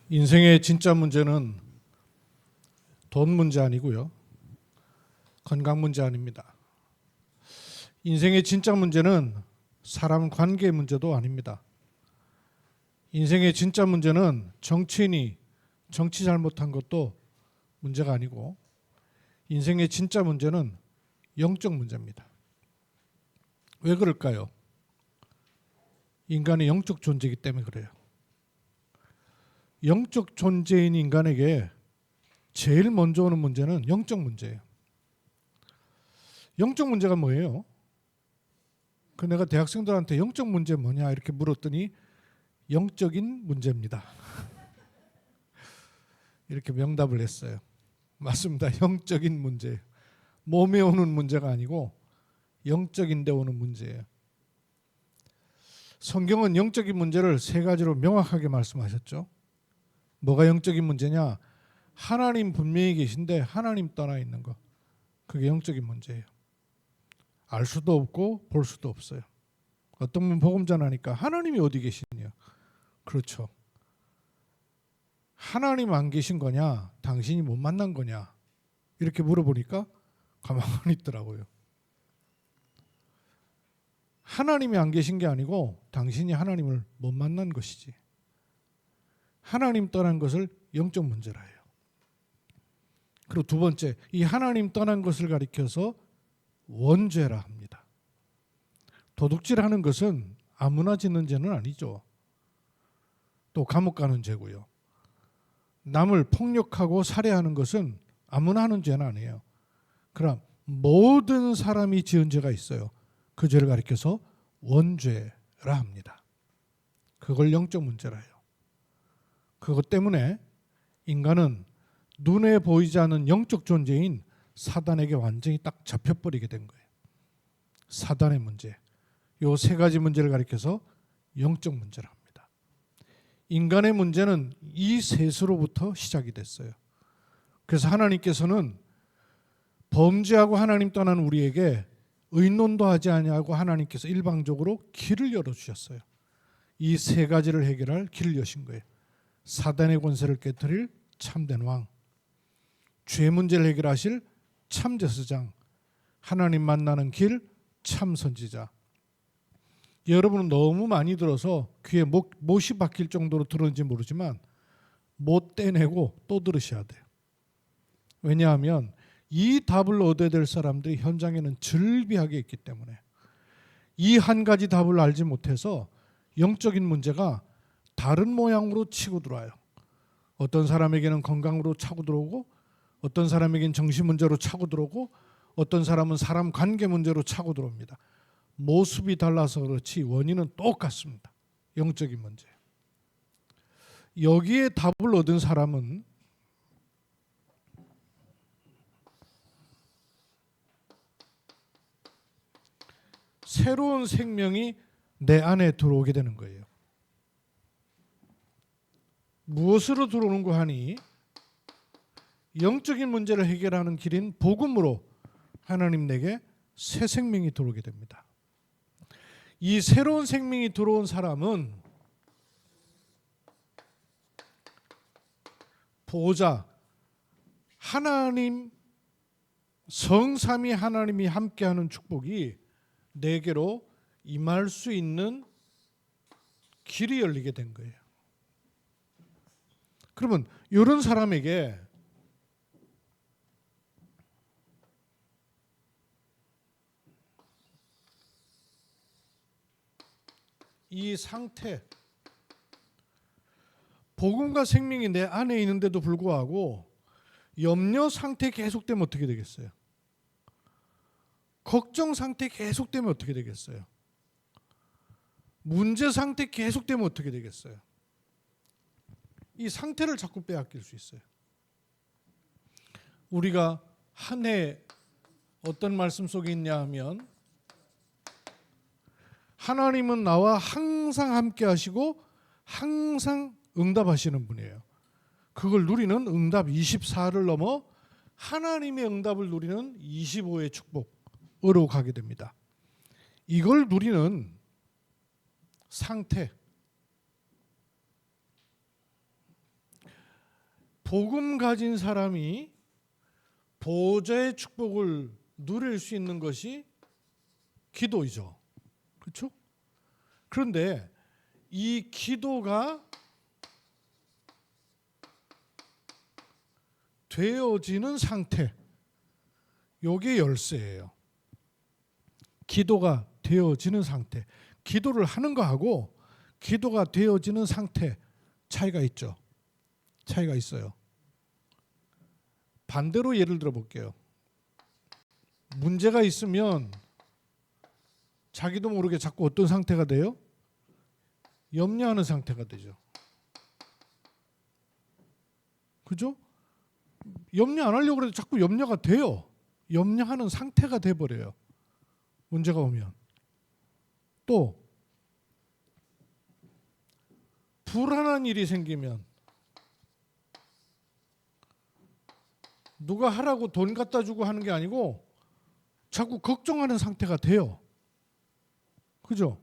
인생의 진짜 문제는 돈 문제 아니고요. 건강 문제 아닙니다. 인생의 진짜 문제는 사람 관계 문제도 아닙니다. 인생의 진짜 문제는 정치인이 정치 잘못한 것도 문제가 아니고, 인생의 진짜 문제는 영적 문제입니다. 왜 그럴까요? 인간이 영적 존재이기 때문에 그래요. 영적 존재인 인간에게 제일 먼저 오는 문제는 영적 문제예요. 영적 문제가 뭐예요? 내가 대학생들한테 영적 문제 뭐냐 이렇게 물었더니 영적인 문제입니다. 이렇게 명답을 했어요. 맞습니다. 영적인 문제예요. 몸에 오는 문제가 아니고 영적인 데 오는 문제예요. 성경은 영적인 문제를 세 가지로 명확하게 말씀하셨죠. 뭐가 영적인 문제냐? 하나님 분명히 계신데 하나님 떠나 있는 거. 그게 영적인 문제예요. 알 수도 없고 볼 수도 없어요. 어떤 분 복음 전하니까 하나님이 어디 계시냐? 그렇죠. 하나님 안 계신 거냐? 당신이 못 만난 거냐? 이렇게 물어보니까 가만히 있더라고요. 하나님이 안 계신 게 아니고 당신이 하나님을 못 만난 것이지. 하나님 떠난 것을 영적 문제라 해요. 그리고 두 번째, 이 하나님 떠난 것을 가리켜서 원죄라 합니다. 도둑질하는 것은 아무나 짓는 죄는 아니죠. 또 감옥 가는 죄고요. 남을 폭력하고 살해하는 것은 아무나 하는 죄는 아니에요. 그럼 모든 사람이 지은 죄가 있어요. 그 죄를 가리켜서 원죄라 합니다. 그걸 영적 문제라 해요. 그것 때문에 인간은 눈에 보이지 않는 영적 존재인 사단에게 완전히 딱 잡혀버리게 된 거예요. 사단의 문제. 요 세 가지 문제를 가리켜서 영적 문제라 합니다. 인간의 문제는 이 셋으로부터 시작이 됐어요. 그래서 하나님께서는 범죄하고 하나님 떠난 우리에게 의논도 하지 아니하고 하나님께서 일방적으로 길을 열어주셨어요. 이 세 가지를 해결할 길을 여신 거예요. 사단의 권세를 깨뜨릴 참된 왕, 죄 문제를 해결하실 참제사장, 하나님 만나는 길 참선지자. 여러분은 너무 많이 들어서 귀에 못이 박힐 정도로 들었는지 모르지만 못 떼내고 또 들으셔야 돼요. 왜냐하면 이 답을 얻어야 될 사람들이 현장에는 즐비하게 있기 때문에, 이 한 가지 답을 알지 못해서 영적인 문제가 다른 모양으로 치고 들어와요. 어떤 사람에게는 건강으로 차고 들어오고, 어떤 사람에게는 정신 문제로 차고 들어오고, 어떤 사람은 사람 관계 문제로 차고 들어옵니다. 모습이 달라서 그렇지 원인은 똑같습니다. 영적인 문제. 여기에 답을 얻은 사람은 새로운 생명이 내 안에 들어오게 되는 거예요. 무엇으로 들어오는고 하니 영적인 문제를 해결하는 길인 복음으로 하나님 내게 새 생명이 들어오게 됩니다. 이 새로운 생명이 들어온 사람은 보호자 하나님, 성삼위 하나님이 함께하는 축복이 내게로 임할 수 있는 길이 열리게 된 거예요. 그러면 이런 사람에게 이 상태, 복음과 생명이 내 안에 있는데도 불구하고 염려 상태 계속되면 어떻게 되겠어요? 걱정 상태 계속되면 어떻게 되겠어요? 문제 상태 계속되면 어떻게 되겠어요? 이 상태를 자꾸 빼앗길 수 있어요. 우리가 한 해 어떤 말씀 속에 있냐 하면, 하나님은 나와 항상 함께 하시고 항상 응답하시는 분이에요. 그걸 누리는 응답 24를 넘어 하나님의 응답을 누리는 25의 축복으로 가게 됩니다. 이걸 누리는 상태, 복음 가진 사람이 보좌의 축복을 누릴 수 있는 것이 기도이죠. 그렇죠? 그런데 이 기도가 되어지는 상태, 요게 열쇠예요. 기도가 되어지는 상태. 기도를 하는 거하고 기도가 되어지는 상태 차이가 있죠. 차이가 있어요. 반대로 예를 들어 볼게요. 문제가 있으면 자기도 모르게 자꾸 어떤 상태가 돼요? 염려하는 상태가 되죠. 그죠? 염려 안 하려고 해도 자꾸 염려가 돼요. 염려하는 상태가 돼버려요. 문제가 오면. 또 불안한 일이 생기면 누가 하라고 돈 갖다 주고 하는 게 아니고 자꾸 걱정하는 상태가 돼요. 그죠?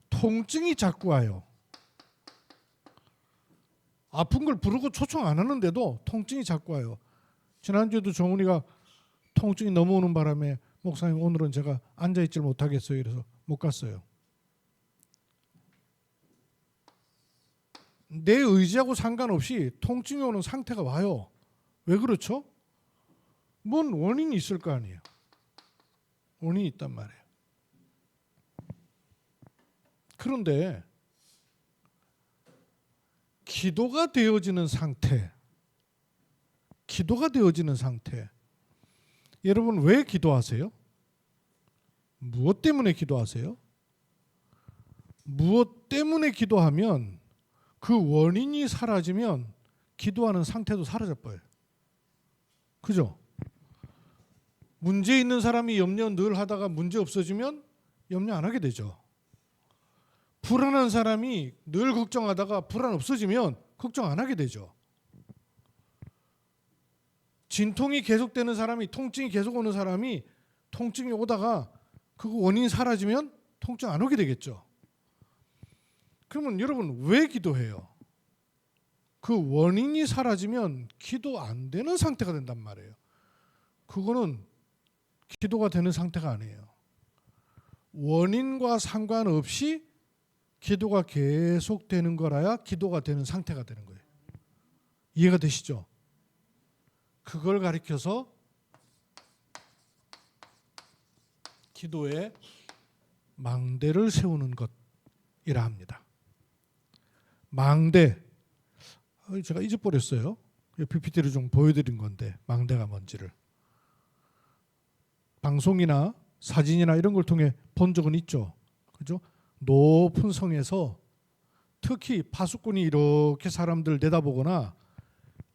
통증이 자꾸 와요. 아픈 걸 부르고 초청 안 하는데도 통증이 자꾸 와요. 지난주에도 정훈이가 통증이 넘어오는 바람에 목사님 오늘은 제가 앉아있질 못하겠어요. 이래서 못 갔어요. 내 의지하고 상관없이 통증이 오는 상태가 와요. 왜 그렇죠? 뭔 원인이 있을 거 아니에요. 원인이 있단 말이에요. 그런데 기도가 되어지는 상태, 기도가 되어지는 상태. 여러분 왜 기도하세요? 무엇 때문에 기도하세요? 무엇 때문에 기도하면 그 원인이 사라지면 기도하는 상태도 사라져버려요. 그죠? 문제 있는 사람이 염려 늘 하다가 문제 없어지면 염려 안 하게 되죠. 불안한 사람이 늘 걱정하다가 불안 없어지면 걱정 안 하게 되죠. 진통이 계속되는 사람이, 통증이 계속 오는 사람이 통증이 오다가 그 원인이 사라지면 통증 안 오게 되겠죠. 그러면 여러분 왜 기도해요? 그 원인이 사라지면 기도 안 되는 상태가 된단 말이에요. 그거는 기도가 되는 상태가 아니에요. 원인과 상관없이 기도가 계속 되는 거라야 기도가 되는 상태가 되는 거예요. 이해가 되시죠? 그걸 가리켜서 기도에 망대를 세우는 것이라 합니다. 망대, 제가 잊어버렸어요. PPT를 좀 보여드린 건데 망대가 뭔지를. 방송이나 사진이나 이런 걸 통해 본 적은 있죠. 그죠? 높은 성에서 특히 파수꾼이 이렇게 사람들 내다보거나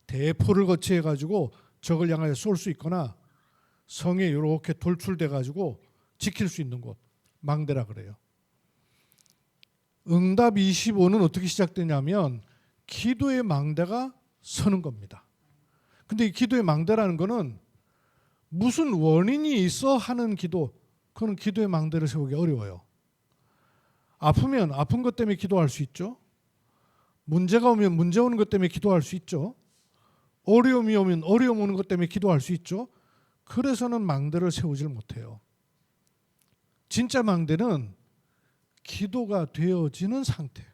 대포를 거치해 가지고 적을 향하여 쏠 수 있거나 성에 이렇게 돌출돼 가지고 지킬 수 있는 곳, 망대라 그래요. 응답 25는 어떻게 시작되냐면 기도의 망대가 서는 겁니다. 근데 이 기도의 망대라는 거는 무슨 원인이 있어 하는 기도, 그건 기도의 망대를 세우기 어려워요. 아프면 아픈 것 때문에 기도할 수 있죠. 문제가 오면 문제 오는 것 때문에 기도할 수 있죠. 어려움이 오면 어려움 오는 것 때문에 기도할 수 있죠. 그래서는 망대를 세우질 못해요. 진짜 망대는 기도가 되어지는 상태.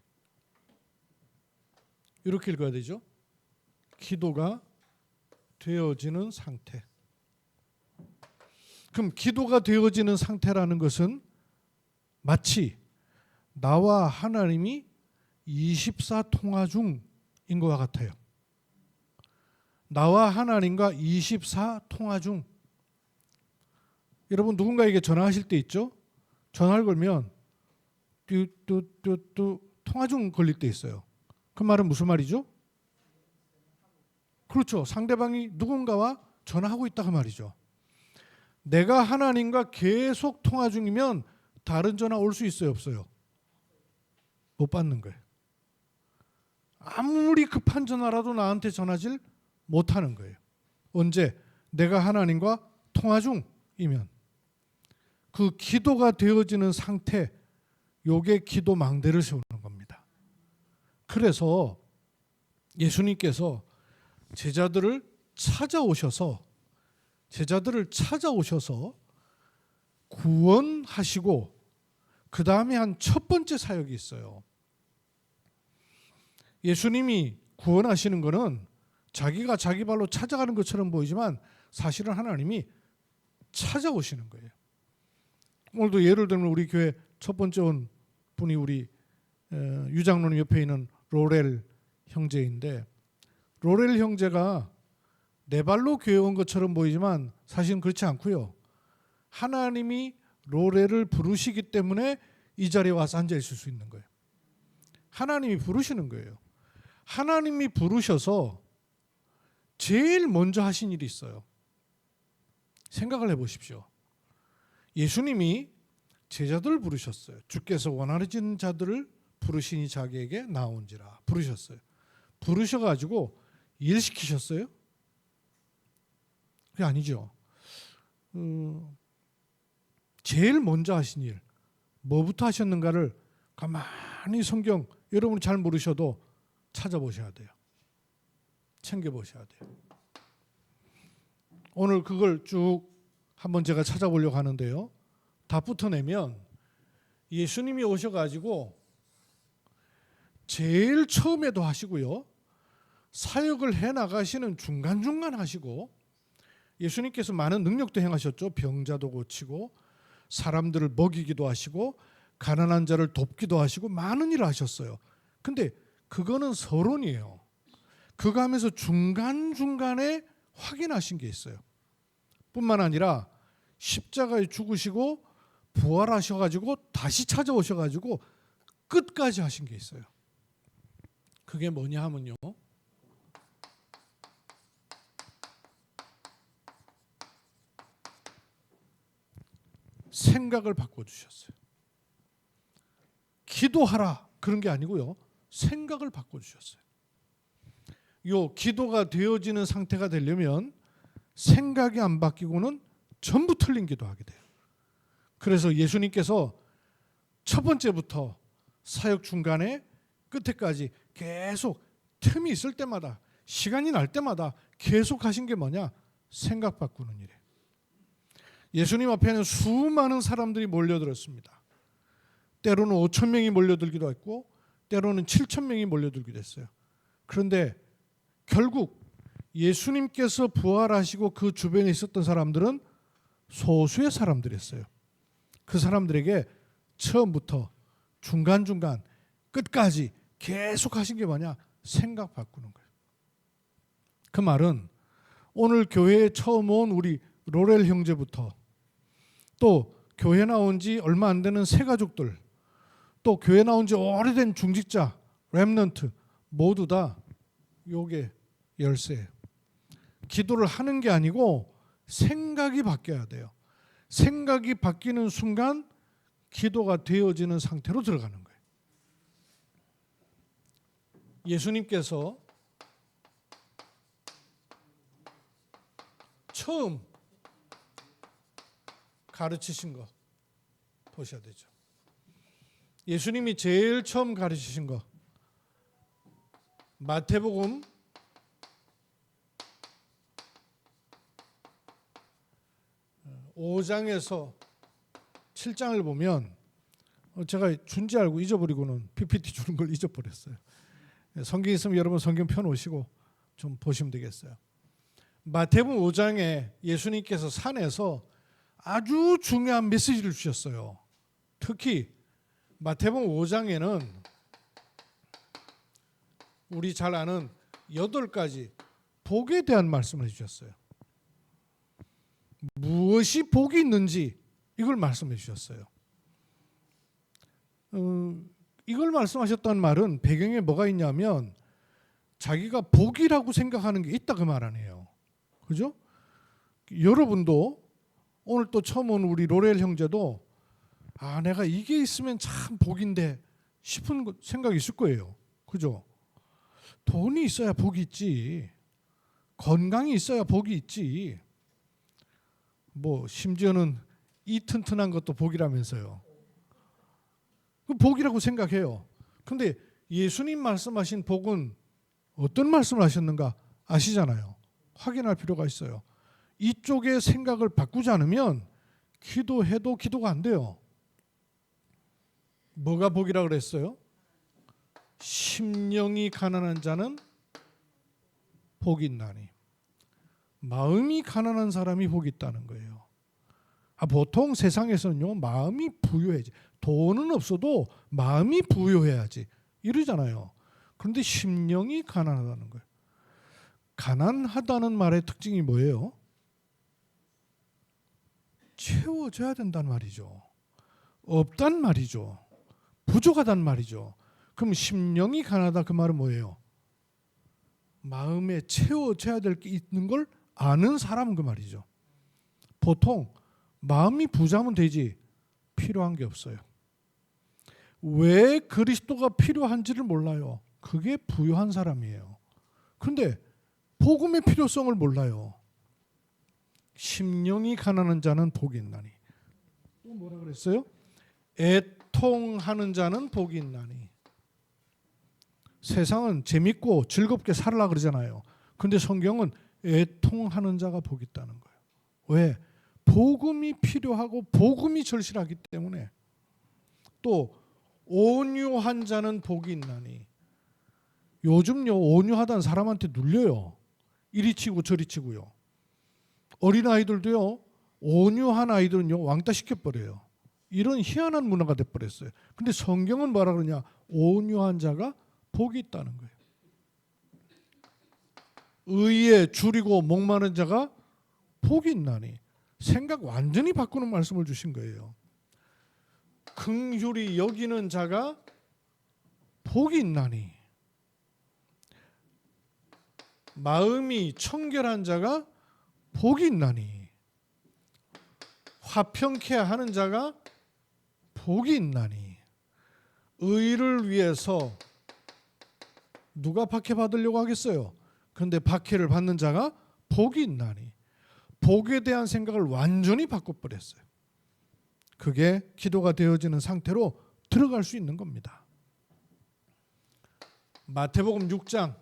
이렇게 읽어야 되죠. 기도가 되어지는 상태. 그럼 기도가 되어지는 상태라는 것은 마치 나와 하나님이 24통화 중인 것과 같아요. 나와 하나님과 24통화 중. 여러분 누군가에게 전화하실 때 있죠? 전화를 걸면 뚜뚜뚜뚜 통화 중 걸릴 때 있어요. 그 말은 무슨 말이죠? 그렇죠. 상대방이 누군가와 전화하고 있다 그 말이죠. 내가 하나님과 계속 통화 중이면 다른 전화 올 수 있어요, 없어요? 못 받는 거예요. 아무리 급한 전화라도 나한테 전하질 못하는 거예요. 언제? 내가 하나님과 통화 중이면. 그 기도가 되어지는 상태, 요게 기도 망대를 세우는 겁니다. 그래서 예수님께서 제자들을 찾아오셔서 구원하시고 그 다음에 한 첫 번째 사역이 있어요. 예수님이 구원하시는 것은 자기가 자기 발로 찾아가는 것처럼 보이지만 사실은 하나님이 찾아오시는 거예요. 오늘도 예를 들면 우리 교회 첫 번째 온 분이 우리 유장로님 옆에 있는 로렐 형제인데, 로렐 형제가 내 발로 교회 온 것처럼 보이지만 사실은 그렇지 않고요. 하나님이 로렐을 부르시기 때문에 이 자리에 와서 앉아 있을 수 있는 거예요. 하나님이 부르시는 거예요. 하나님이 부르셔서 제일 먼저 하신 일이 있어요. 생각을 해보십시오. 예수님이 제자들을 부르셨어요. 주께서 원하시는 자들을 부르시니 자기에게 나온지라 부르셨어요. 부르셔가지고 일시키셨어요? 그게 아니죠. 제일 먼저 하신 일 뭐부터 하셨는가를 가만히 성경 여러분이 잘 모르셔도 찾아보셔야 돼요. 챙겨보셔야 돼요. 오늘 그걸 쭉 한번 제가 찾아보려고 하는데요. 다 붙어내면 예수님이 오셔가지고 제일 처음에도 하시고요. 사역을 해나가시는 중간중간 하시고, 예수님께서 많은 능력도 행하셨죠. 병자도 고치고 사람들을 먹이기도 하시고 가난한 자를 돕기도 하시고 많은 일을 하셨어요. 근데 그거는 서론이에요. 그거 하면서 중간중간에 확인하신 게 있어요. 뿐만 아니라 십자가에 죽으시고 부활하셔가지고 다시 찾아오셔가지고 끝까지 하신 게 있어요. 그게 뭐냐 하면요, 생각을 바꿔주셨어요. 기도하라 그런 게 아니고요, 생각을 바꿔주셨어요. 요 기도가 되어지는 상태가 되려면 생각이 안 바뀌고는 전부 틀린 기도하게 돼요. 그래서 예수님께서 첫 번째부터 사역 중간에 끝에까지 계속 틈이 있을 때마다, 시간이 날 때마다 계속 하신 게 뭐냐? 생각 바꾸는 일이에요. 예수님 앞에는 수많은 사람들이 몰려들었습니다. 때로는 5천 명이 몰려들기도 했고 때로는 7천 명이 몰려들기도 했어요. 그런데 결국 예수님께서 부활하시고 그 주변에 있었던 사람들은 소수의 사람들이었어요. 그 사람들에게 처음부터 중간중간 끝까지 계속 하신 게 뭐냐? 생각 바꾸는 거예요. 그 말은 오늘 교회에 처음 온 우리 로렐 형제부터, 또 교회 나온 지 얼마 안 되는 새가족들, 또 교회 나온 지 오래된 중직자, 렘넌트 모두 다 요게 열쇠예요. 기도를 하는 게 아니고 생각이 바뀌어야 돼요. 생각이 바뀌는 순간 기도가 되어지는 상태로 들어가는 거예요. 예수님께서 처음 가르치신 거 보셔야 되죠. 예수님이 제일 처음 가르치신 거, 마태복음 5장에서 7장을 보면, 제가 준지 알고 잊어버리고는 PPT 주는 걸 잊어버렸어요. 성경 있으면 여러분 성경 펴놓으시고 좀 보시면 되겠어요. 마태복음 5장에 예수님께서 산에서 아주 중요한 메시지를 주셨어요. 특히 마태복음 5장에는 우리 잘 아는 8가지 복에 대한 말씀을 해주셨어요. 무엇이 복이 있는지 이걸 말씀해 주셨어요. 이걸 말씀하셨다는 말은 배경에 뭐가 있냐면 자기가 복이라고 생각하는 게 있다 그 말 아니에요. 그죠? 여러분도 오늘 또 처음 온 우리 로렐 형제도 내가 이게 있으면 참 복인데 싶은 생각이 있을 거예요. 그죠? 돈이 있어야 복이 있지. 건강이 있어야 복이 있지. 뭐 심지어는 이 튼튼한 것도 복이라면서요. 그 복이라고 생각해요. 근데 예수님 말씀하신 복은 어떤 말씀을 하셨는가 아시잖아요. 확인할 필요가 있어요. 이쪽의 생각을 바꾸지 않으면 기도해도 기도가 안 돼요. 뭐가 복이라 그랬어요? 심령이 가난한 자는 복이 있나니. 마음이 가난한 사람이 복이 있다는 거예요. 보통 세상에서는요, 마음이 부유해야지. 돈은 없어도 마음이 부유해야지 이러잖아요. 그런데 심령이 가난하다는 거예요. 가난하다는 말의 특징이 뭐예요? 채워져야 된다는 말이죠. 없단 말이죠. 부족하단 말이죠. 그럼 심령이 가난하다 그 말은 뭐예요? 마음에 채워져야 될 게 있는 걸 아는 사람은 그 말이죠. 보통 마음이 부자면 되지 필요한 게 없어요. 왜 그리스도가 필요한지를 몰라요. 그게 부유한 사람이에요. 그런데 복음의 필요성을 몰라요. 심령이 가난한 자는 복이 있나니. 또 뭐라 그랬어요? 애통하는 자는 복이 있나니. 세상은 재밌고 즐겁게 살으려고 그러잖아요. 그런데 성경은 애통하는 자가 복이 있다는 거예요. 왜? 복음이 필요하고 복음이 절실하기 때문에. 또 온유한 자는 복이 있나니. 요즘요 온유하다는 사람한테 눌려요. 이리 치고 저리 치고요. 어린아이들도요 온유한 아이들은요 왕따 시켜버려요. 이런 희한한 문화가 돼버렸어요. 근데 성경은 뭐라 그러냐? 온유한 자가 복이 있다는 거예요. 의에 줄이고 목마른 자가 복이 있나니. 생각 완전히 바꾸는 말씀을 주신 거예요. 긍휼히 여기는 자가 복이 있나니. 마음이 청결한 자가 복이 있나니. 화평케 하는 자가 복이 있나니. 의를 위해서 누가 박해 받으려고 하겠어요? 그런데 박해를 받는 자가 복이 있나니. 복에 대한 생각을 완전히 바꿔버렸어요. 그게 기도가 되어지는 상태로 들어갈 수 있는 겁니다. 마태복음 6장에는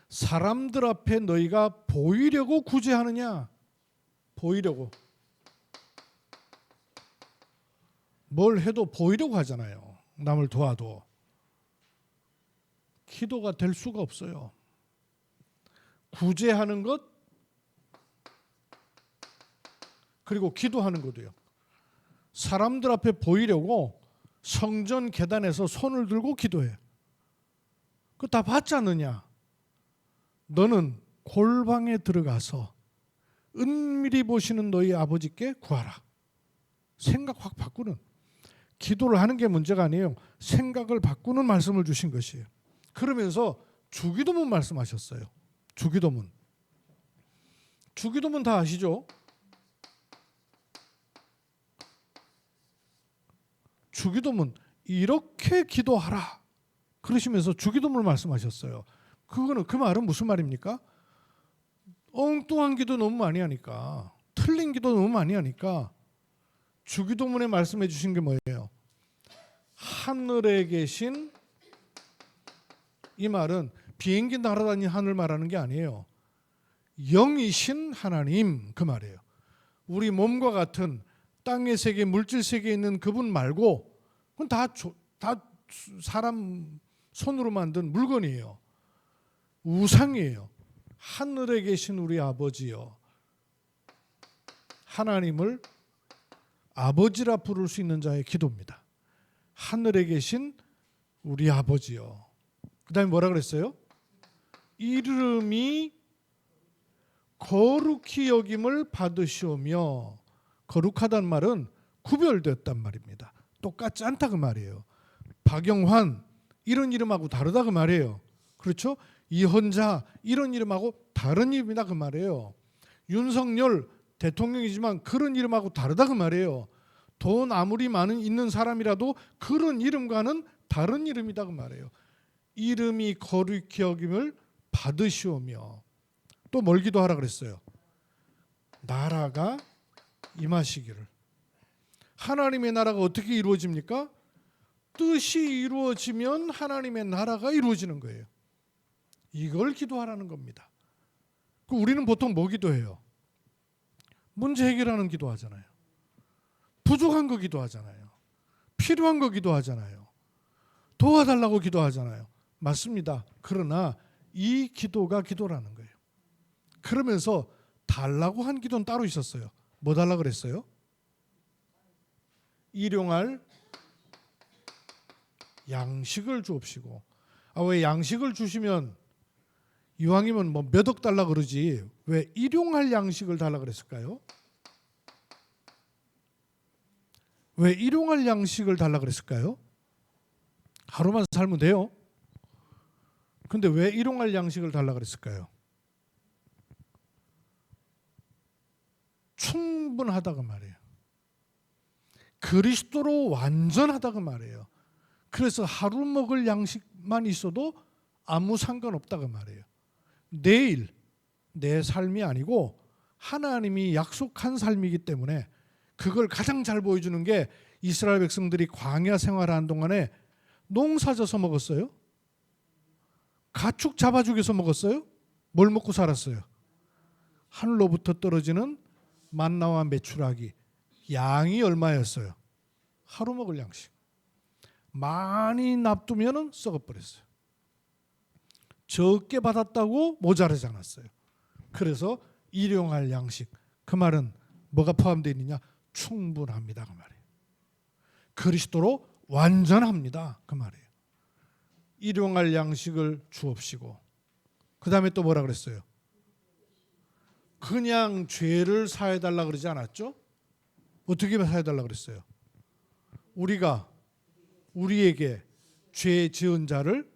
사람들 앞에 너희가 보이려고 구제하느냐? 보이려고. 뭘 해도 보이려고 하잖아요. 남을 도와도. 기도가 될 수가 없어요. 구제하는 것 그리고 기도하는 것도요. 사람들 앞에 보이려고 성전 계단에서 손을 들고 기도해요. 그거 다 받지 않느냐? 너는 골방에 들어가서 은밀히 보시는 너희 아버지께 구하라. 생각 확 바꾸는. 기도를 하는 게 문제가 아니에요. 생각을 바꾸는 말씀을 주신 것이에요. 그러면서 주기도문 말씀하셨어요. 주기도문. 주기도문 다 아시죠? 주기도문 이렇게 기도하라. 그러시면서 주기도문을 말씀하셨어요. 그 말은 무슨 말입니까? 엉뚱한 기도 너무 많이 하니까, 틀린 기도 너무 많이 하니까 주기도문에 말씀해 주신 게 뭐예요? 하늘에 계신, 이 말은 비행기 날아다니는 하늘 말하는 게 아니에요. 영이신 하나님 그 말이에요. 우리 몸과 같은 땅의 세계, 물질 세계에 있는 그분 말고 그건 다 사람 손으로 만든 물건이에요. 우상이에요. 하늘에 계신 우리 아버지요. 하나님을 아버지라 부를 수 있는 자의 기도입니다. 하늘에 계신 우리 아버지요. 그 다음에 뭐라 그랬어요? 이름이 거룩히 여김을 받으시오며. 거룩하단 말은 구별됐단 말입니다. 똑같지 않다 그 말이에요. 박영환 이런 이름하고 다르다 그 말이에요. 그렇죠? 이헌자 이런 이름하고 다른 이름이다 그 말이에요. 윤석열 대통령이지만 그런 이름하고 다르다 그 말이에요. 돈 아무리 있는 사람이라도 그런 이름과는 다른 이름이다 그 말이에요. 이름이 거룩히 여김을 받으시오며. 또 뭘 기도하라 그랬어요? 나라가 임하시기를. 하나님의 나라가 어떻게 이루어집니까? 뜻이 이루어지면 하나님의 나라가 이루어지는 거예요. 이걸 기도하라는 겁니다. 우리는 보통 뭐 기도해요? 문제 해결하는 기도하잖아요. 부족한 거 기도하잖아요. 필요한 거 기도하잖아요. 도와달라고 기도하잖아요. 맞습니다. 그러나 이 기도가 기도라는 거예요. 그러면서 달라고 한 기도는 따로 있었어요. 뭐 달라고 그랬어요? 일용할 양식을 주옵시고. 왜 양식을 주시면 이왕이면 뭐 몇 억 달라 그러지 왜 일용할 양식을 달라 그랬을까요? 왜 일용할 양식을 달라 그랬을까요? 하루만 살면 돼요. 근데 왜 일용할 양식을 달라 그랬을까요? 충분하다고 말이에요. 그리스도로 완전하다고 말이에요. 그래서 하루 먹을 양식만 있어도 아무 상관없다고 말이에요. 내일 내 삶이 아니고 하나님이 약속한 삶이기 때문에 그걸 가장 잘 보여주는 게 이스라엘 백성들이 광야 생활하는 동안에 농사져서 먹었어요? 가축 잡아 죽여서 먹었어요? 뭘 먹고 살았어요? 하늘로부터 떨어지는 만나와 메추라기. 양이 얼마였어요? 하루 먹을 양식. 많이 놔두면 썩어버렸어요. 적게 받았다고 모자라지 않았어요. 그래서 일용할 양식. 그 말은 뭐가 포함되어 있느냐? 충분합니다. 그 말이에요. 그리스도로 완전합니다. 그 말이에요. 일용할 양식을 주옵시고. 그 다음에 또 뭐라 그랬어요? 그냥 죄를 사해달라 그러지 않았죠? 어떻게 사해달라 그랬어요? 우리가 우리에게 죄 지은 자를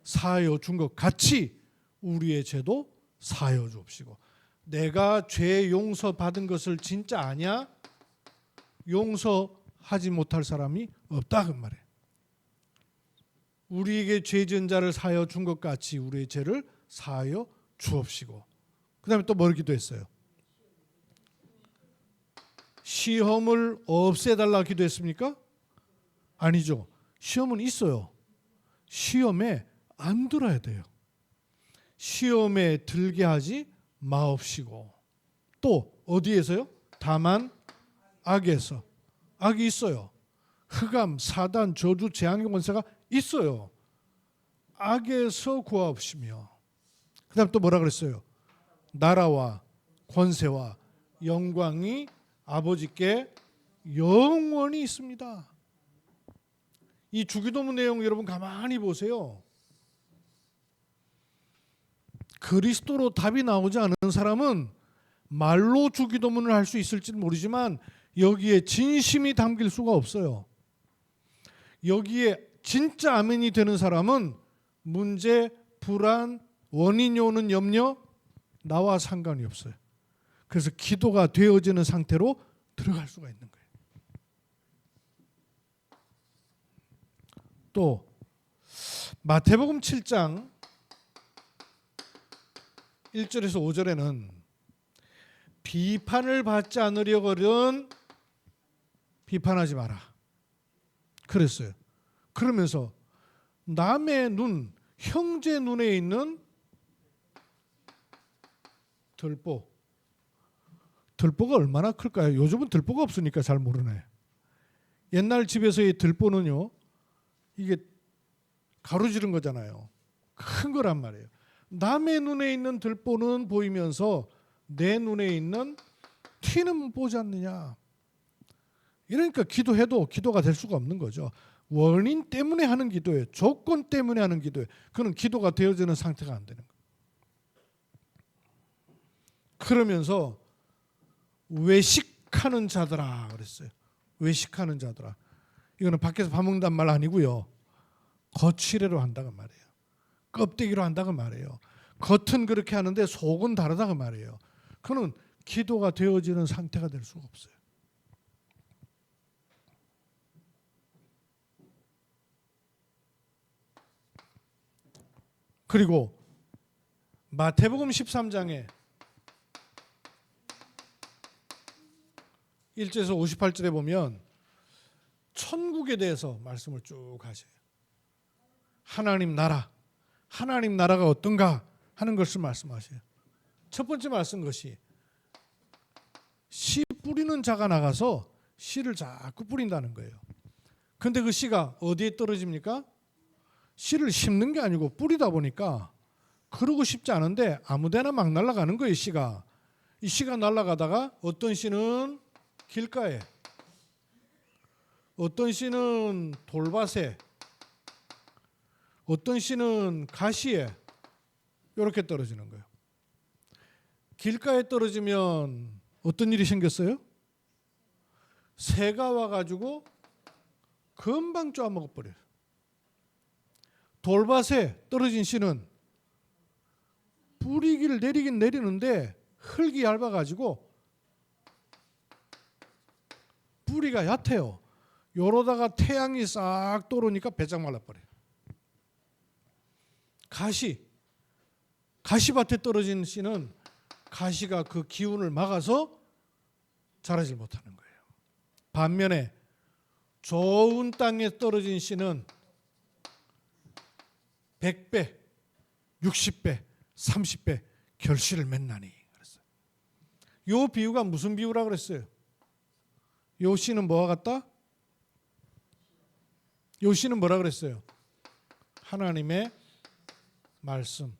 사하여 준 것 같이 우리의 죄도 사하여 주옵시고. 내가 죄 용서 받은 것을 진짜 아냐? 용서하지 못할 사람이 없다 그 말이에요. 우리에게 죄 지은 자를 사하여 준 것 같이 우리의 죄를 사하여 주옵시고. 그 다음에 또 뭘 기도했어요? 시험을 없애달라 기도했습니까? 아니죠. 시험은 있어요. 시험에 안 들어야 돼요. 시험에 들게 하지 마옵시고. 또 어디에서요? 다만 악에서. 악이 있어요. 흑암, 사단, 저주, 재앙의 권세가 있어요. 악에서 구하옵시며. 그 다음 또 뭐라 그랬어요? 나라와 권세와 영광이 아버지께 영원히 있습니다. 이 주기도문 내용 여러분 가만히 보세요. 그리스도로 답이 나오지 않은 사람은 말로 주기도문을 할 수 있을지는 모르지만 여기에 진심이 담길 수가 없어요. 여기에 진짜 아멘이 되는 사람은 문제, 불안, 원인이 오는 염려 나와 상관이 없어요. 그래서 기도가 되어지는 상태로 들어갈 수가 있는 거예요. 또 마태복음 7장 1절에서 5절에는 비판을 받지 않으려거든 비판하지 마라 그랬어요. 그러면서 남의 눈, 형제 눈에 있는 들보가 얼마나 클까요? 요즘은 들보가 없으니까 잘 모르네. 옛날 집에서의 들보는요, 이게 가로지른 거잖아요. 큰 거란 말이에요. 남의 눈에 있는 들보는 보이면서 내 눈에 있는 티는 보지 않느냐. 이러니까 기도해도 기도가 될 수가 없는 거죠. 원인 때문에 하는 기도예요. 조건 때문에 하는 기도예요. 그는 기도가 되어지는 상태가 안 되는 거예요. 그러면서 외식하는 자들아 그랬어요. 외식하는 자들아. 이거는 밖에서 밥 먹는단 말 아니고요. 거칠애로 한다고 말이에요. 껍데기로 한다고 말이에요. 겉은 그렇게 하는데 속은 다르다고 말이에요. 그는 기도가 되어지는 상태가 될 수가 없어요. 그리고 마태복음 13장에 1절에서 58절에 보면 천국에 대해서 말씀을 쭉 하셔요. 하나님 나라가 어떤가 하는 것을 말씀하셔요. 첫 번째 말씀 것이 씨 뿌리는 자가 나가서 씨를 자꾸 뿌린다는 거예요. 근데 그 씨가 어디에 떨어집니까? 씨를 심는 게 아니고 뿌리다 보니까 그러고 싶지 않은데 아무데나 막 날아가는 거예요. 씨가. 이 씨가 날아가다가 어떤 씨는 길가에, 어떤 씨는 돌밭에, 어떤 씨는 가시에 이렇게 떨어지는 거예요. 길가에 떨어지면 어떤 일이 생겼어요? 새가 와가지고 금방 쪼아먹어버려요. 돌밭에 떨어진 씨는 뿌리기를 내리긴 내리는데 흙이 얇아가지고 뿌리가 얕아요. 요러다가 태양이 싹 들어오니까 배짱 말라버려요. 가시밭에 떨어진 씨는 가시가 그 기운을 막아서 자라질 못하는 거예요. 반면에 좋은 땅에 떨어진 씨는 100배, 60배, 30배 결실을 맺나니 그랬어요. 요 비유가 무슨 비유라 그랬어요? 요 씨는 뭐와 같다? 요 씨는 뭐라 그랬어요? 하나님의 말씀.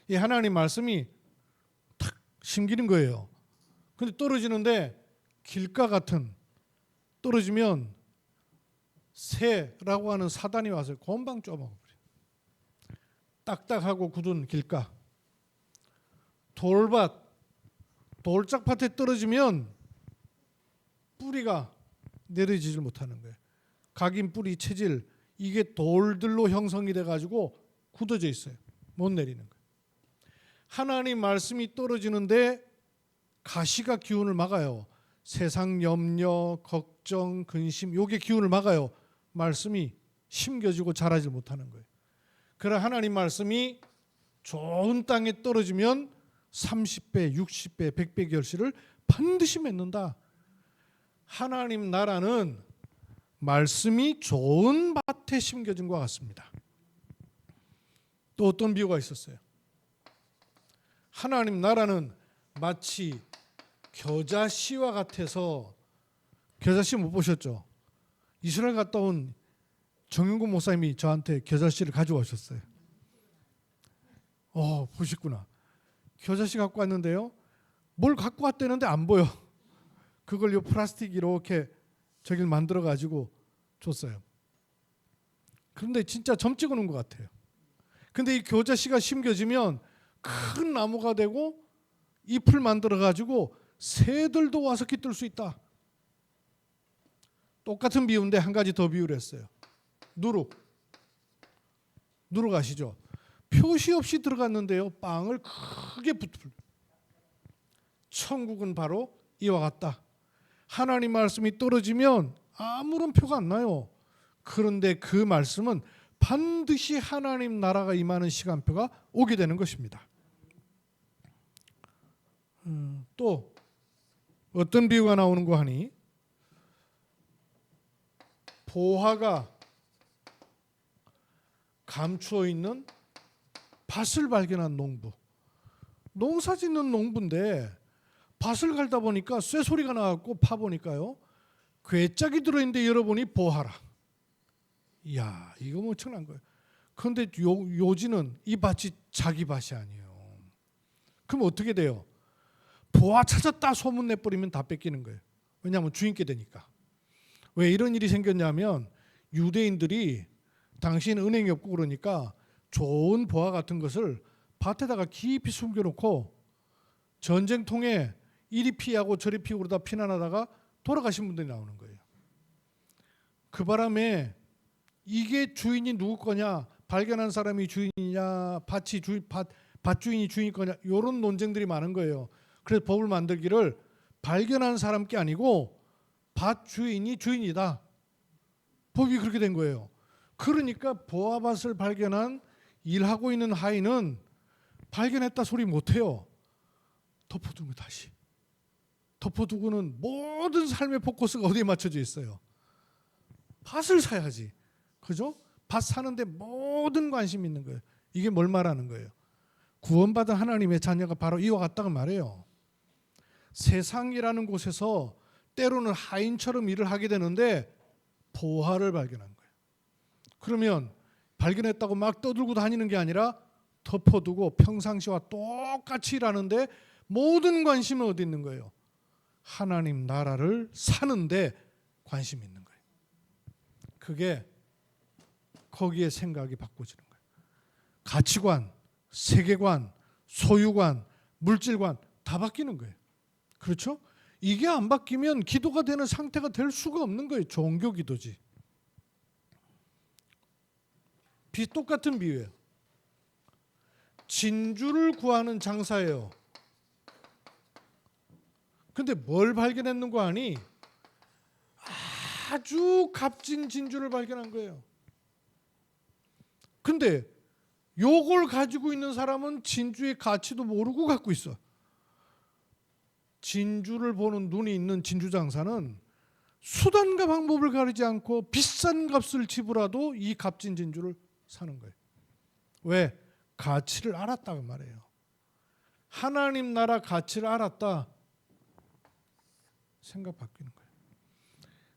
이 하나님 말씀이 탁 심기는 거예요. 근데 떨어지는데 길가 같은, 떨어지면 새라고 하는 사단이 와서 곰방 쪼아먹어버려요. 딱딱하고 굳은 길가, 돌밭, 돌짝밭에 떨어지면 뿌리가 내려지질 못하는 거예요. 각인 뿌리 체질, 이게 돌들로 형성이 돼가지고 굳어져 있어요. 못 내리는 거예요. 하나님 말씀이 떨어지는데 가시가 기운을 막아요. 세상 염려, 걱정, 근심, 요게 기운을 막아요. 말씀이 심겨지고 자라지 못하는 거예요. 그러나 하나님 말씀이 좋은 땅에 떨어지면 30배, 60배, 100배 결실을 반드시 맺는다. 하나님 나라는 말씀이 좋은 밭에 심겨진 것 같습니다. 또 어떤 비유가 있었어요? 하나님 나라는 마치 겨자씨와 같아서, 겨자씨 못 보셨죠? 이스라엘 갔다 온 정윤국 목사님이 저한테 겨자씨를 가져오셨어요. 보셨구나. 겨자씨 갖고 왔는데요. 뭘 갖고 왔다는데 안 보여. 그걸 요 플라스틱 이렇게 저길 만들어 가지고 줬어요. 그런데 진짜 점 찍어 놓은 것 같아요. 근데 이 겨자씨가 심겨지면 큰 나무가 되고 잎을 만들어 가지고 새들도 와서 깃들 수 있다. 똑같은 비유인데 한 가지 더 비유를 했어요. 누룩 아시죠? 표시 없이 들어갔는데요, 빵을 크게 붙을. 천국은 바로 이와 같다. 하나님 말씀이 떨어지면 아무런 표가 안 나요. 그런데 그 말씀은 반드시 하나님 나라가 임하는 시간표가 오게 되는 것입니다. 또 어떤 비유가 나오는가 하니, 보화가 감추어 있는 밭을 발견한 농부. 농사 짓는 농부인데 밭을 갈다 보니까 쇠소리가 나갖고 파보니까요, 괴짝이 들어있는데 열어보니 보화라. 이야, 이거 엄청난 거예요. 그런데 요지는 이 밭이 자기 밭이 아니에요. 그럼 어떻게 돼요? 보화 찾았다 소문 내버리면 다 뺏기는 거예요. 왜냐하면 주인께 되니까. 왜 이런 일이 생겼냐면, 유대인들이 당시에는 은행이 없고 그러니까 좋은 보화 같은 것을 밭에다가 깊이 숨겨놓고 전쟁통에 이리 피하고 저리 피고 그러다 피난하다가 돌아가신 분들이 나오는 거예요. 그 바람에 이게 주인이 누구 거냐, 발견한 사람이 주인이냐, 밭 주인이 주인 거냐, 이런 논쟁들이 많은 거예요. 그래서 법을 만들기를 발견한 사람께 아니고 밭 주인이 주인이다. 법이 그렇게 된 거예요. 그러니까 보화밭을 발견한 일하고 있는 하인은 발견했다 소리 못해요. 덮어두고 다시. 덮어두고는 모든 삶의 포커스가 어디에 맞춰져 있어요? 밭을 사야지. 그죠? 밭 사는데 모든 관심이 있는 거예요. 이게 뭘 말하는 거예요? 구원받은 하나님의 자녀가 바로 이와 같다고 말해요. 세상이라는 곳에서 때로는 하인처럼 일을 하게 되는데 보화를 발견한 거예요. 그러면 발견했다고 막 떠들고 다니는 게 아니라 덮어두고 평상시와 똑같이 일하는데 모든 관심은 어디 있는 거예요? 하나님 나라를 사는데 관심이 있는 거예요. 그게 거기에 생각이 바꿔지는 거예요. 가치관, 세계관, 소유관, 물질관 다 바뀌는 거예요. 그렇죠? 이게 안 바뀌면 기도가 되는 상태가 될 수가 없는 거예요. 종교 기도지. 똑같은 비유예요. 진주를 구하는 장사예요. 근데 뭘 발견했는 거 아니? 아주 값진 진주를 발견한 거예요. 근데 요걸 가지고 있는 사람은 진주의 가치도 모르고 갖고 있어. 진주를 보는 눈이 있는 진주 장사는 수단과 방법을 가리지 않고 비싼 값을 지불하도 이 값진 진주를 사는 거예요. 왜? 가치를 알았다고 말해요. 하나님 나라 가치를 알았다. 생각 바뀌는 거예요.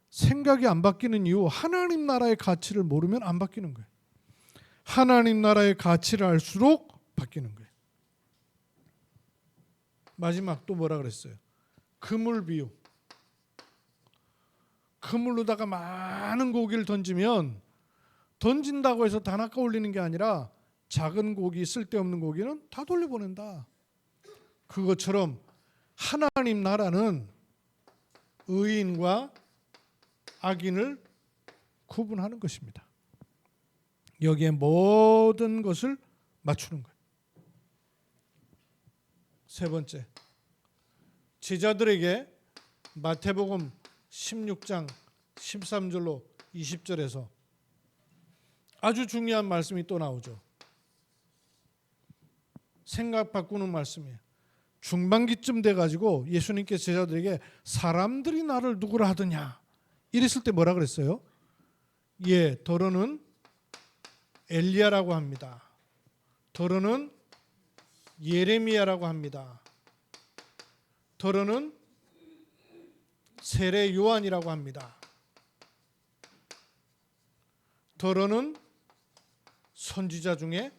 생각이 안 바뀌는 이유, 하나님 나라의 가치를 모르면 안 바뀌는 거예요. 하나님 나라의 가치를 알수록 바뀌는 거예요. 마지막 또 뭐라 그랬어요? 그물 비유. 그물로다가 많은 고기를 던지면 던진다고 해서 다 낚아 올리는 게 아니라 작은 고기, 쓸데없는 고기는 다 돌려보낸다. 그것처럼 하나님 나라는 의인과 악인을 구분하는 것입니다. 여기에 모든 것을 맞추는 거예요. 세 번째, 제자들에게 마태복음 16장 13절로 20절에서 아주 중요한 말씀이 또 나오죠. 생각 바꾸는 말씀이에요. 중반기쯤 돼가지고 예수님께서 제자들에게 사람들이 나를 누구라 하더냐 이랬을 때 뭐라 그랬어요? 예, 더러는 엘리야라고 합니다. 더러는 예레미야라고 합니다. 더러는 세례 요한이라고 합니다. 더러는 선지자 중에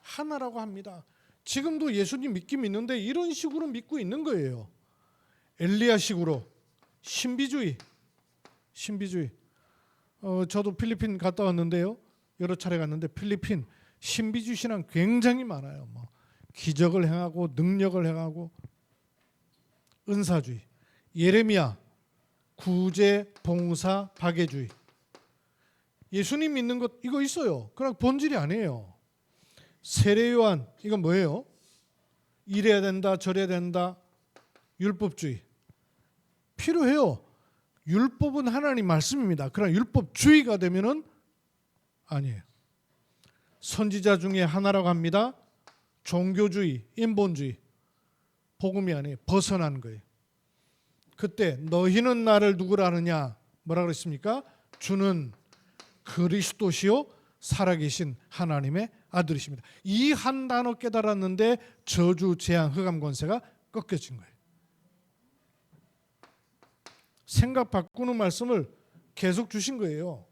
하나라고 합니다. 지금도 예수님 믿긴 믿는데 이런 식으로 믿고 있는 거예요. 엘리야식으로 신비주의. 저도 필리핀 갔다 왔는데요. 여러 차례 갔는데 필리핀 신비주의 신앙 굉장히 많아요. 기적을 행하고 능력을 행하고 은사주의. 예레미야 구제, 봉사, 박애주의. 예수님 믿는 것 이거 있어요. 그냥 본질이 아니에요. 세례 요한 이건 뭐예요? 이래야 된다 저래야 된다. 율법주의. 필요해요. 율법은 하나님 말씀입니다. 그러나 율법주의가 되면은 아니에요. 선지자 중에 하나라고 합니다. 종교주의, 인본주의. 복음이 아니에요. 벗어난 거예요. 그때 너희는 나를 누구라 하느냐? 뭐라 그랬습니까? 주는 그리스도시요 살아계신 하나님의 아들이십니다. 이 한 단어 깨달았는데 저주, 재앙, 흑암 권세가 꺾여진 거예요. 생각 바꾸는 말씀을 계속 주신 거예요.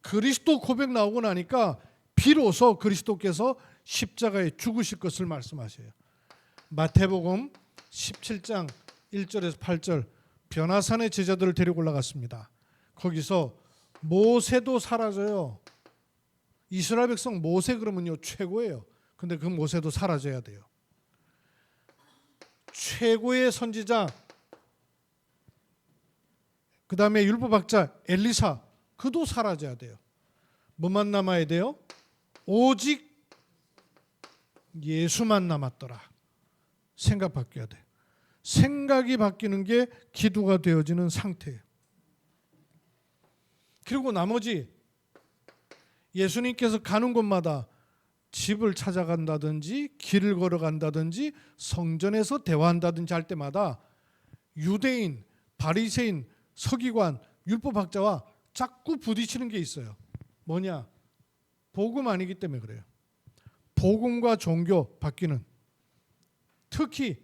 그리스도 고백 나오고 나니까 비로소 그리스도께서 십자가에 죽으실 것을 말씀하셔요. 마태복음 17장 1절에서 8절 변화산의 제자들을 데리고 올라갔습니다. 거기서 모세도 사라져요. 이스라엘 백성 모세 그러면요 최고예요. 근데 그 모세도 사라져야 돼요. 최고의 선지자, 그 다음에 율법학자 엘리사, 그도 사라져야 돼요. 뭐만 남아야 돼요? 오직 예수만 남았더라. 생각 바뀌어야 돼요. 생각이 바뀌는 게 기도가 되어지는 상태예요. 그리고 나머지 예수님께서 가는 곳마다 집을 찾아간다든지 길을 걸어간다든지 성전에서 대화한다든지 할 때마다 유대인, 바리새인, 서기관, 율법학자와 자꾸 부딪히는 게 있어요. 뭐냐? 복음 아니기 때문에 그래요. 복음과 종교 바뀌는, 특히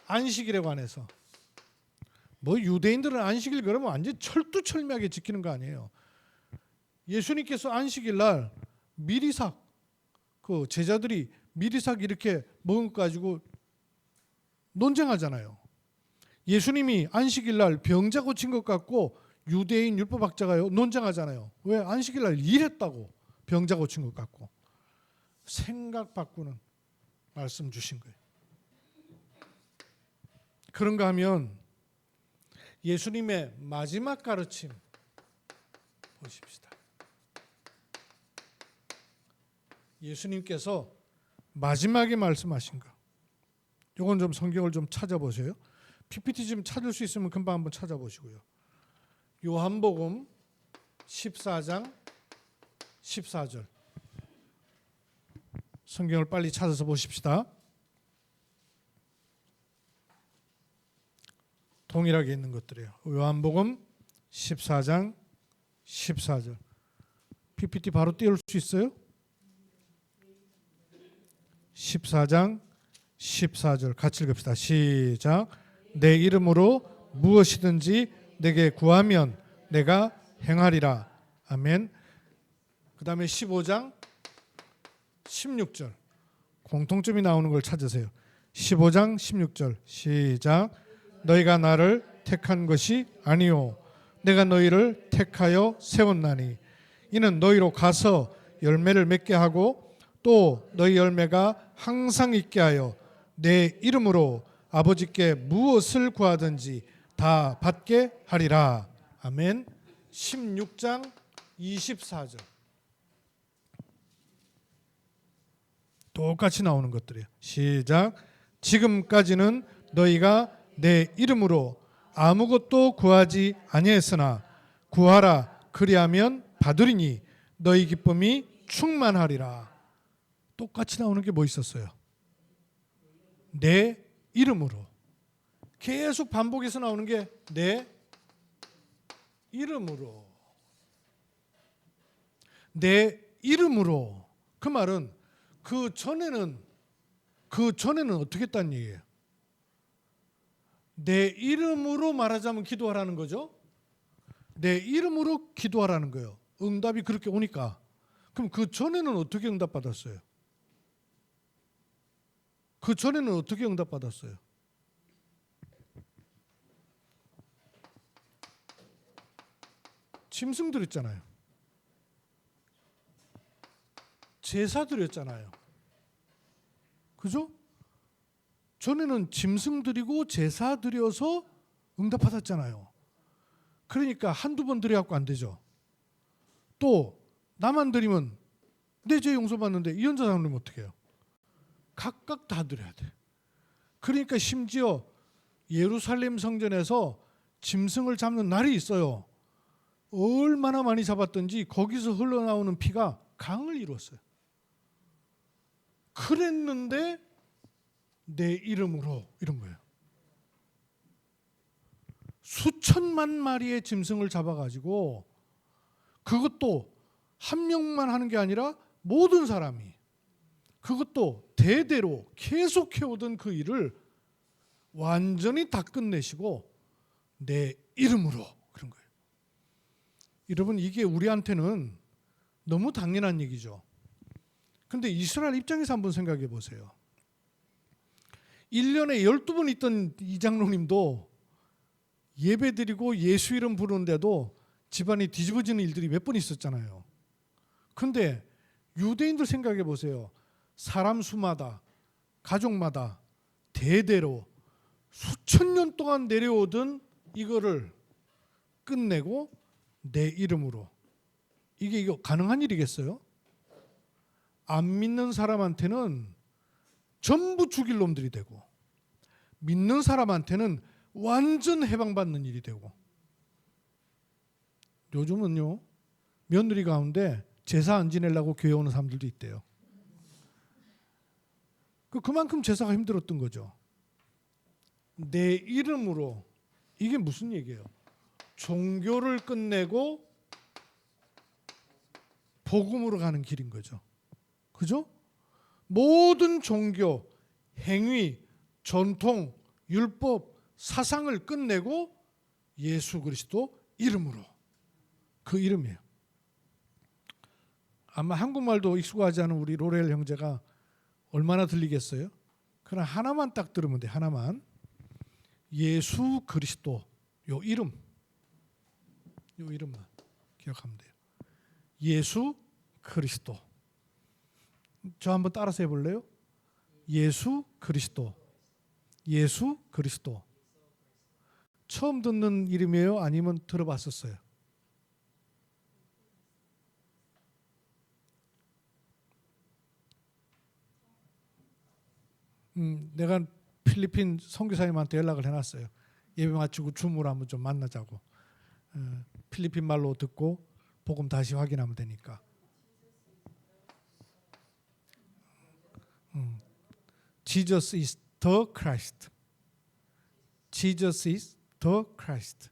안식일에 관해서. 뭐 유대인들은 안식일 그러면 완전 철두철미하게 지키는 거 아니에요. 예수님께서 안식일 날 미리삭, 그 제자들이 미리삭 이렇게 먹은 거 가지고 논쟁하잖아요. 예수님이 안식일 날 병자 고친 것 같고 유대인 율법학자가요 논쟁하잖아요. 왜? 안식일 날 일했다고 병자 고친 것 같고. 생각 바꾸는 말씀 주신 거예요. 그런가 하면 예수님의 마지막 가르침 보십시다. 예수님께서 마지막에 말씀하신 거. 이건 좀 성경을 좀 찾아보세요. PPT 좀 찾을 수 있으면 금방 한번 찾아보시고요. 요한복음 14장 14절. 성경을 빨리 찾아서 보십시다. 동일하게 있는 것들이에요. 요한복음 14장 14절. PPT 바로 띄울 수 있어요? 14장 14절 같이 읽읍시다. 시작. 내 이름으로 무엇이든지 내게 구하면 내가 행하리라. 아멘. 그 다음에 15장 16절. 공통점이 나오는 걸 찾으세요. 15장 16절. 시작. 너희가 나를 택한 것이 아니요 내가 너희를 택하여 세웠나니 이는 너희로 가서 열매를 맺게 하고 또 너희 열매가 항상 있게 하여 내 이름으로 아버지께 무엇을 구하든지 다 받게 하리라. 아멘. 16장 24절. 똑같이 나오는 것들이에요. 시작. 지금까지는 너희가 내 이름으로 아무것도 구하지 아니했으나 구하라 그리하면 받으리니 너희 기쁨이 충만하리라. 똑같이 나오는 게 뭐 있었어요? 내 이름으로. 계속 반복해서 나오는 게 내 이름으로. 내 이름으로. 그 말은 그 전에는 어떻게 했다는 얘기예요? 내 이름으로 말하자면 기도하라는 거죠. 내 이름으로 기도하라는 거예요. 응답이 그렇게 오니까. 그럼 그 전에는 어떻게 응답받았어요? 그 전에는 어떻게 응답받았어요? 짐승 드렸잖아요. 제사 드렸잖아요. 그죠? 전에는 짐승 드리고 제사 드려서 응답받았잖아요. 그러니까 한두 번 드려갖고 안 되죠. 또 나만 드리면 내 죄 용서받는데 이 혼자 사람은 어떻게 해요? 각각 다 드려야 돼. 그러니까 심지어 예루살렘 성전에서 짐승을 잡는 날이 있어요. 얼마나 많이 잡았던지 거기서 흘러나오는 피가 강을 이뤘어요. 그랬는데 내 이름으로 이런 거예요. 수천만 마리의 짐승을 잡아가지고 그것도 한 명만 하는 게 아니라 모든 사람이 그것도 대대로 계속 해오던 그 일을 완전히 다 끝내시고 내 이름으로 그런 거예요. 여러분 이게 우리한테는 너무 당연한 얘기죠. 근데 이스라엘 입장에서 한번 생각해 보세요. 1년에 12번 있던 이 장로님도 예배드리고 예수 이름 부르는데도 집안이 뒤집어지는 일들이 몇 번 있었잖아요. 근데 유대인들 생각해 보세요. 사람 수마다 가족마다 대대로 수천 년 동안 내려오던 이거를 끝내고 내 이름으로 이거 가능한 일이겠어요? 안 믿는 사람한테는 전부 죽일 놈들이 되고 믿는 사람한테는 완전 해방받는 일이 되고 요즘은요 며느리 가운데 제사 안 지내려고 교회 오는 사람들도 있대요. 그만큼 제사가 힘들었던 거죠. 내 이름으로 이게 무슨 얘기예요? 종교를 끝내고 복음으로 가는 길인 거죠. 그죠? 모든 종교, 행위, 전통, 율법, 사상을 끝내고 예수 그리스도 이름으로. 그 이름이에요. 아마 한국말도 익숙하지 않은 우리 로렐 형제가 얼마나 들리겠어요? 그러나 하나만 딱 들으면 돼. 하나만. 예수 그리스도. 요 이름. 요 이름만 기억하면 돼요. 예수 그리스도. 저 한번 따라서 해볼래요? 예수 그리스도. 예수 그리스도. 처음 듣는 이름이에요? 아니면 들어봤었어요? 내가 필리핀 선교사님한테 연락을 해놨어요. 예배 마치고 줌으로 한번 좀 만나자고. 필리핀 말로 듣고 복음 다시 확인하면 되니까. Jesus is the Christ. Jesus is the Christ.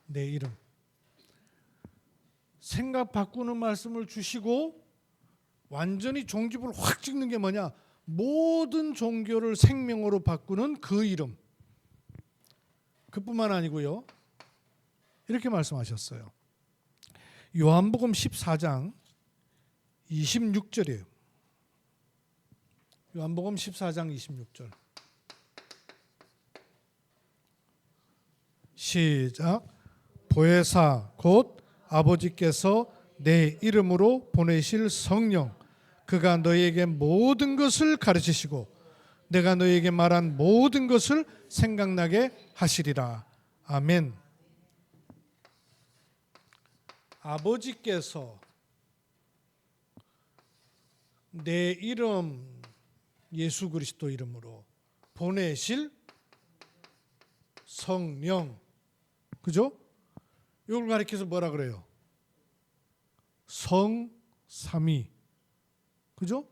내 이름. 생각 바꾸는 말씀을 주시고 완전히 종기부를 확 찍는 게 뭐냐? 모든 종교를 생명으로 바꾸는 그 이름. 그뿐만 아니고요. 이렇게 말씀하셨어요. 요한복음 14장 26절이에요. 요한복음 14장 26절. 시작. 보혜사 곧 아버지께서 내 이름으로 보내실 성령 그가 너희에게 모든 것을 가르치시고 내가 너희에게 말한 모든 것을 생각나게 하시리라. 아멘. 아버지께서 내 이름 예수 그리스도 이름으로 보내실 성령. 그죠? 이걸 가리켜서 뭐라 그래요? 성삼위. 그죠?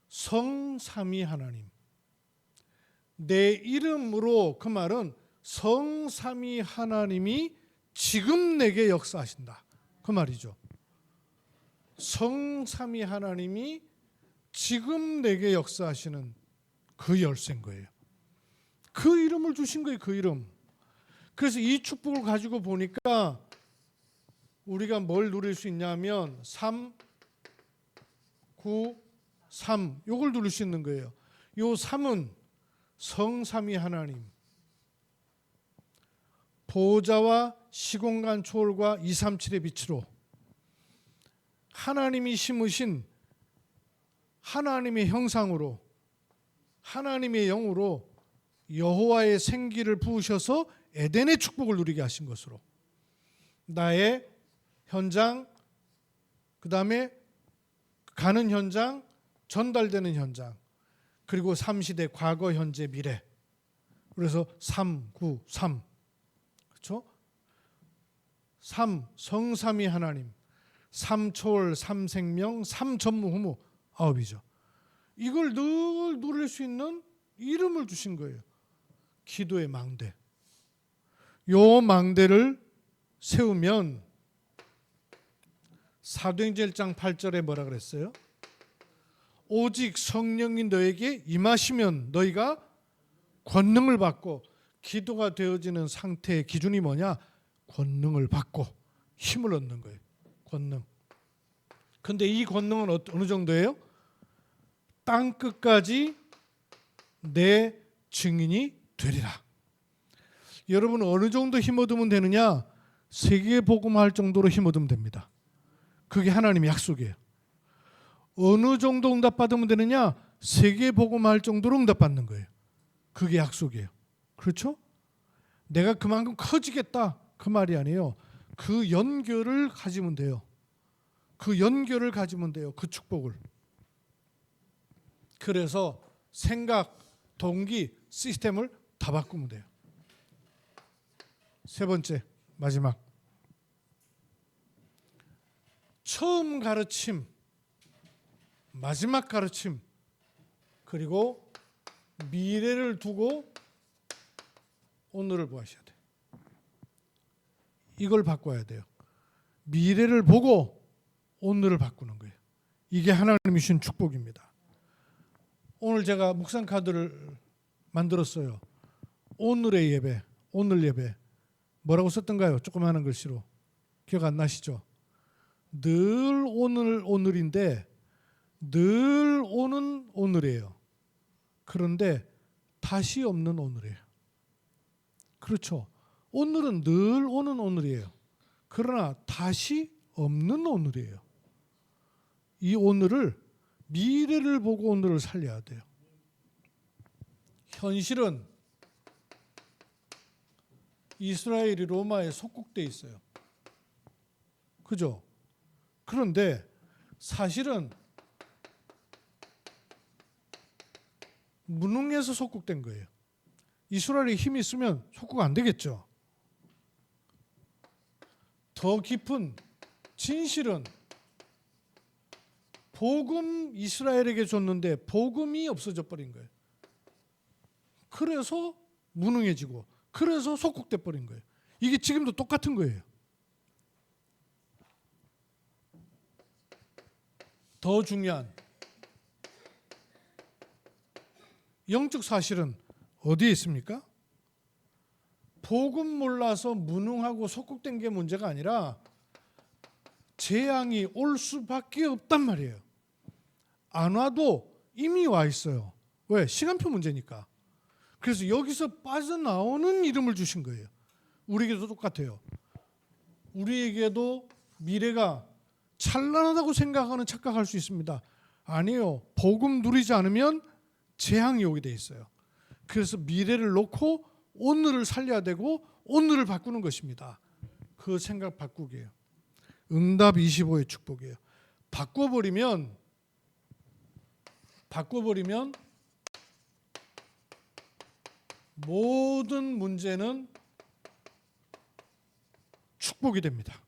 성삼위 하나님. 내 이름으로, 그 말은 성삼위 하나님이 지금 내게 역사하신다. 그 말이죠. 성삼위 하나님이 지금 내게 역사하시는 그 열쇠인 거예요. 그 이름을 주신 거예요. 그 이름. 그래서 이 축복을 가지고 보니까 우리가 뭘 누릴 수 있냐면 3, 9, 3 이걸 누릴 수 있는 거예요. 이 3은 성삼위 하나님, 보좌와 시공간 초월과 237의 빛으로 하나님이 심으신 하나님의 형상으로 하나님의 영으로 여호와의 생기를 부으셔서 에덴의 축복을 누리게 하신 것으로 나의 현장, 그 다음에 가는 현장, 전달되는 현장, 그리고 3시대 과거, 현재, 미래. 그래서 3, 9, 3. 그렇죠? 3, 성삼위 하나님, 3초월, 3생명, 3전무후무, 9이죠. 이걸 늘 누릴 수 있는 이름을 주신 거예요. 기도의 망대. 요 망대를 세우면 사도행전 1장 8절에 뭐라 그랬어요? 오직 성령이 너에게 임하시면 너희가 권능을 받고, 기도가 되어지는 상태의 기준이 뭐냐? 권능을 받고 힘을 얻는 거예요. 권능. 근데 이 권능은 어느 정도예요? 땅 끝까지 내 증인이 되리라. 여러분 어느 정도 힘 얻으면 되느냐? 세계 복음할 정도로 힘 얻으면 됩니다. 그게 하나님의 약속이에요. 어느 정도 응답받으면 되느냐? 세계 복음할 정도로 응답받는 거예요. 그게 약속이에요. 그렇죠? 내가 그만큼 커지겠다 그 말이 아니에요. 그 연결을 가지면 돼요. 그 연결을 가지면 돼요. 그 축복을. 그래서 생각, 동기, 시스템을 다 바꾸면 돼요. 세 번째, 마지막. 처음 가르침, 마지막 가르침, 그리고 미래를 두고 오늘을 보아셔야 돼요. 이걸 바꿔야 돼요. 미래를 보고 오늘을 바꾸는 거예요. 이게 하나님이 주신 축복입니다. 오늘 제가 묵상 카드를 만들었어요. 오늘의 예배, 오늘 예배. 뭐라고 썼던가요? 조그마한 글씨로. 기억 안 나시죠? 늘 오늘 오늘인데 늘 오는 오늘이에요. 그런데 다시 없는 오늘이에요. 그렇죠. 오늘은 늘 오는 오늘이에요. 그러나 다시 없는 오늘이에요. 이 오늘을 미래를 보고 오늘을 살려야 돼요. 현실은 이스라엘이 로마에 속국돼 있어요. 그죠? 그런데 사실은 무능해서 속국된 거예요. 이스라엘이 힘이 있으면 속국 안 되겠죠. 더 깊은 진실은 복음 이스라엘에게 줬는데 복음이 없어져 버린 거예요. 그래서 무능해지고 그래서 속국돼 버린 거예요. 이게 지금도 똑같은 거예요. 더 중요한 영적 사실은 어디에 있습니까? 복음 몰라서 무능하고 속국된 게 문제가 아니라 재앙이 올 수밖에 없단 말이에요. 안 와도 이미 와 있어요. 왜? 시간표 문제니까. 그래서 여기서 빠져나오는 이름을 주신 거예요. 우리에게도 똑같아요. 우리에게도 미래가 찬란하다고 생각하는 착각할 수 있습니다. 아니에요. 복음 누리지 않으면 재앙이 오게 돼 있어요. 그래서 미래를 놓고 오늘을 살려야 되고 오늘을 바꾸는 것입니다. 그 생각 바꾸기예요. 응답 25의 축복이에요. 바꿔버리면 모든 문제는 축복이 됩니다.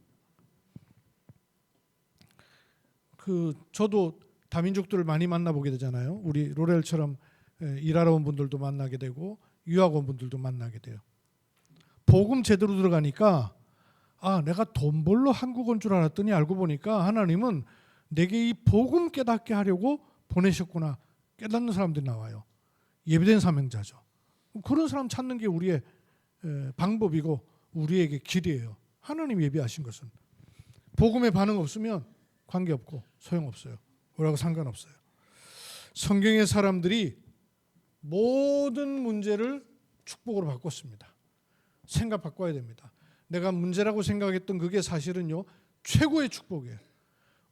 저도 다민족들을 많이 만나보게 되잖아요. 우리 로렐처럼 일하러 온 분들도 만나게 되고 유학 온 분들도 만나게 돼요. 복음 제대로 들어가니까 내가 돈 벌러 한국 온 줄 알았더니 알고 보니까 하나님은 내게 이 복음 깨닫게 하려고 보내셨구나. 깨닫는 사람들이 나와요. 예비된 사명자죠. 그런 사람 찾는 게 우리의 방법이고 우리에게 길이에요. 하나님 예비하신 것은. 복음에 반응 없으면 관계없고 소용없어요. 뭐라고 상관없어요. 성경의 사람들이 모든 문제를 축복으로 바꿨습니다. 생각 바꿔야 됩니다. 내가 문제라고 생각했던 그게 사실은요 최고의 축복이에요.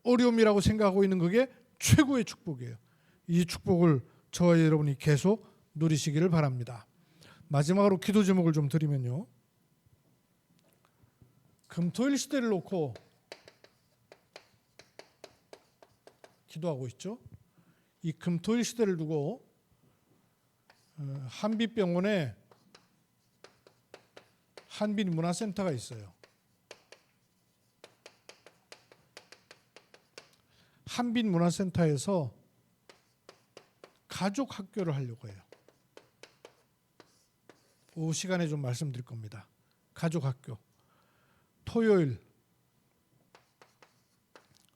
어려움이라고 생각하고 있는 그게 최고의 축복이에요. 이 축복을 저와 여러분이 계속 누리시기를 바랍니다. 마지막으로 기도 제목을 좀 드리면요. 금토일 시대를 놓고 기도하고 있죠. 이 금토일 시대를 두고 한빛병원에 한빛문화센터가 있어요. 한빛문화센터에서 가족 학교를 하려고 해요. 오후 시간에 좀 말씀드릴 겁니다. 가족 학교. 토요일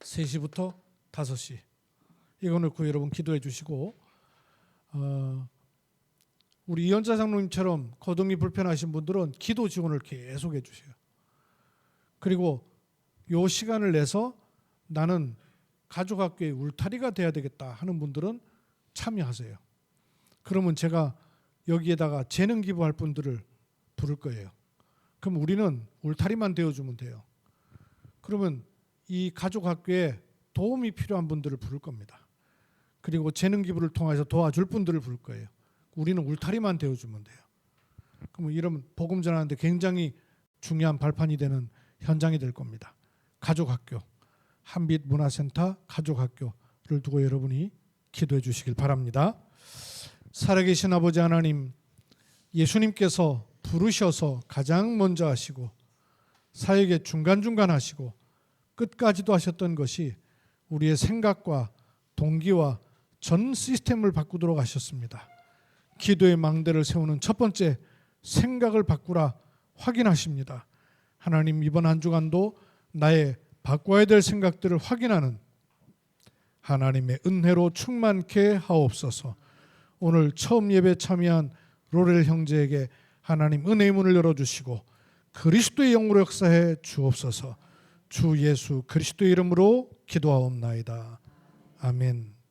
3시부터 5시. 이거 놓고 여러분 기도해 주시고 우리 이현자 장로님처럼 거동이 불편하신 분들은 기도 지원을 계속 해주세요. 그리고 이 시간을 내서 나는 가족학교의 울타리가 돼야 되겠다 하는 분들은 참여하세요. 그러면 제가 여기에다가 재능 기부할 분들을 부를 거예요. 그럼 우리는 울타리만 되어주면 돼요. 그러면 이 가족학교에 도움이 필요한 분들을 부를 겁니다. 그리고 재능 기부를 통해서 도와줄 분들을 부를 거예요. 우리는 울타리만 되어주면 돼요. 그러면 이러면 복음 전하는데 굉장히 중요한 발판이 되는 현장이 될 겁니다. 가족학교, 한빛문화센터 가족학교를 두고 여러분이 기도해 주시길 바랍니다. 살아계신 아버지 하나님, 예수님께서 부르셔서 가장 먼저 하시고 사역에 중간중간 하시고 끝까지도 하셨던 것이 우리의 생각과 동기와 전 시스템을 바꾸도록 하셨습니다. 기도의 망대를 세우는 첫 번째 생각을 바꾸라 확인하십니다. 하나님, 이번 한 주간도 나의 바꿔야 될 생각들을 확인하는 하나님의 은혜로 충만케 하옵소서. 오늘 처음 예배 참여한 로렐 형제에게 하나님 은혜의 문을 열어주시고 그리스도의 영으로 역사해 주옵소서. 주 예수 그리스도의 이름으로 기도하옵나이다. 아멘.